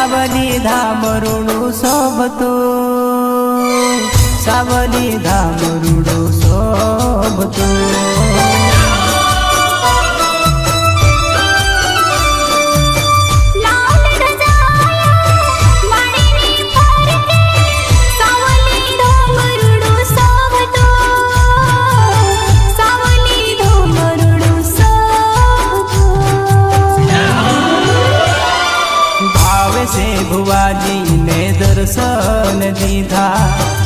सावली धाम रूडू सोबतो सावली धाम रूडू सोबतो भुवाजी ने दर्शन दीधा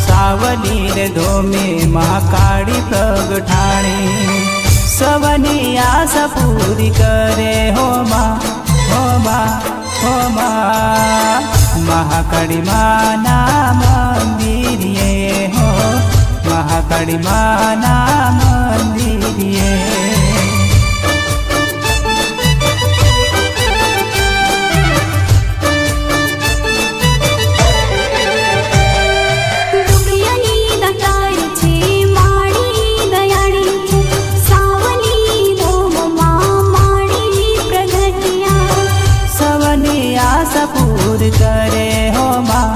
सावली रे धोमे महाकाળી प्रगटाणी सवनी आशा पूरी करे हो माँ महाकाળી माना मंदिर ये हो महाकाળી माना मंदिर ये पूर करे हो माँ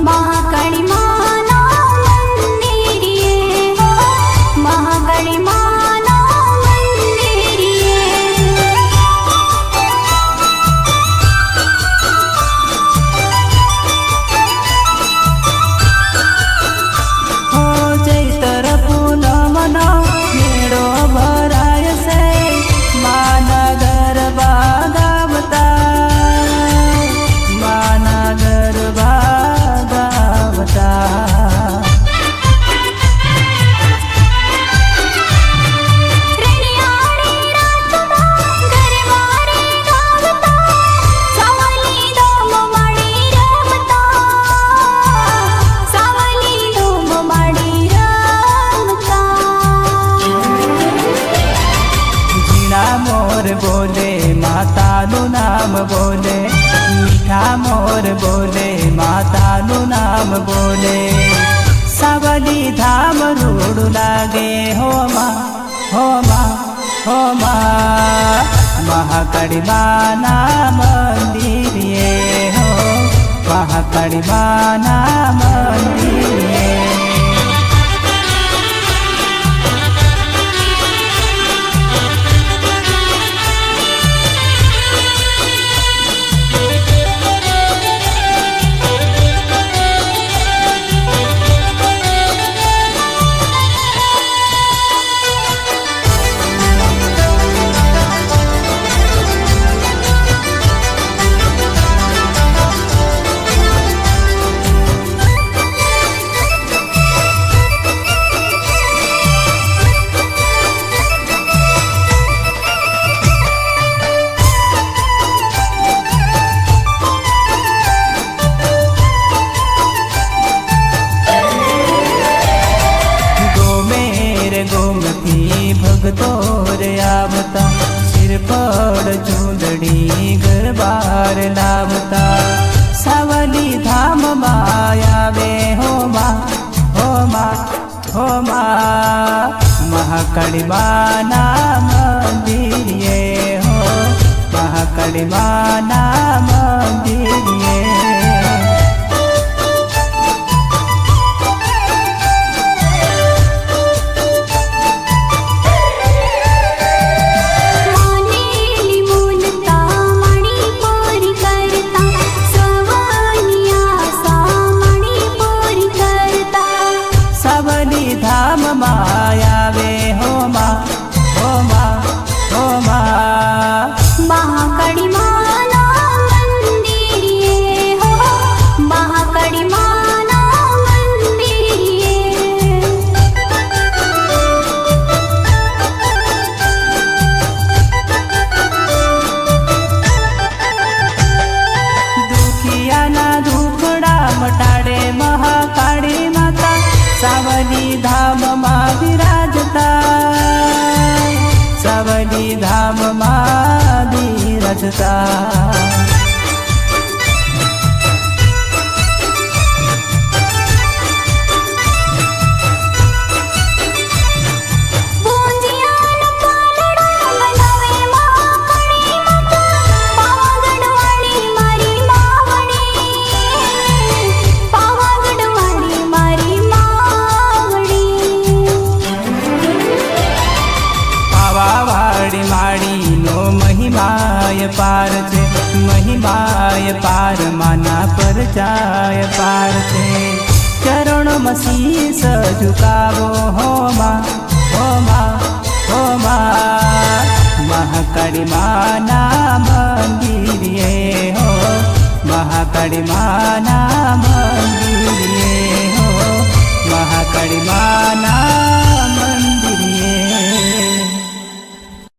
महाकाળી माना मंदिर ये हो महाकाળી माना मंदिर ये हो चैतर पूनम नो मेळो भराय से माना गरबा गावता माना गरबा गावता मोर बोले मातानु नाम बोले मीठा मोर बोले मातानु नाम बोले सावली धाम रूडू लागे हो माँ महाकाળી माना मंदिर ये हो महाकाળી माना मंदिर ये गोमती भगतोर आवता सिर पर चूंदड़ी गरबार लावता सावली धाम मायावे हो माँ महाकाળી माना मंदिर ये हो महाकाળી माना मंदिर ये धाम मायावे हो माँ महाकाળી माना मंदिर ये हो महाकाળી माना मंदिर ये दुखिया ना दुखड़ा मटाड़े महाकाળી माता सावली धाम माँ विराजता सावली धाम माँ विराजता પાર છે, મહિમાય પાર માના પરચાય પાર છે. ચરણોમાં શીશ ઝુકાવો હો માં, હો માં, હો માં. મહાકાળી માના મંદિરે હો, મહાકાળી માના મંદિરે હો, મહાકાળી માના